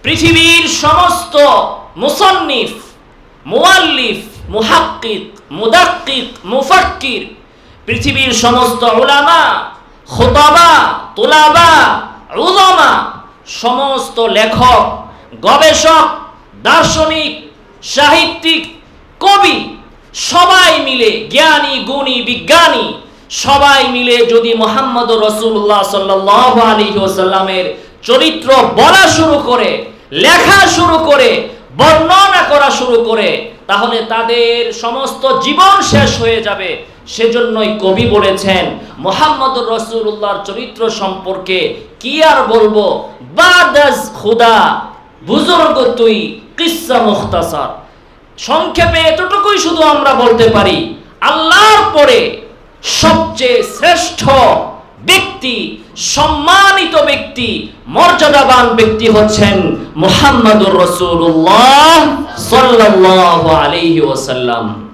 পৃথিবীর সমস্ত মুসান্নিফ, মুআল্লিফ, মুহাক্কিক, মুদাক্কিক, মুফাক্কির, পৃথিবীর সমস্ত উলামা, খুতাবা, তুলাবা, উলামা, সমস্ত লেখক, গবেষক, দার্শনিক, সাহিত্যিক, কবি সবাই মিলে, জ্ঞানী, গুণী, বিজ্ঞানী সবাই মিলে যদি মুহাম্মদুর রাসূলুল্লাহ সাল্লাল্লাহু আলাইহি ওয়াসাল্লামের চরিত্র বলা শুরু করে, লেখা শুরু করে, বর্ণনা করা শুরু করে, তাহলে তাদের সমস্ত জীবন শেষ হয়ে যাবে। সেজন্যই কবি বলেছেন মুহাম্মদুর রাসূলুল্লাহর চরিত্র সম্পর্কে কি আর বলবো, বাদাজ খুদা বুজুর্গ তুই কিসসা মুখতাসার। সংক্ষেপে এতটুকুই শুধু আমরা বলতে পারি, আল্লাহর পরে সবচেয়ে শ্রেষ্ঠ ব্যক্তি, সম্মানিত ব্যক্তি, মর্যাদাবান ব্যক্তি হচ্ছেন মুহাম্মদুর রাসূলুল্লাহ সাল্লাল্লাহু আলাইহি ওয়াসাল্লাম।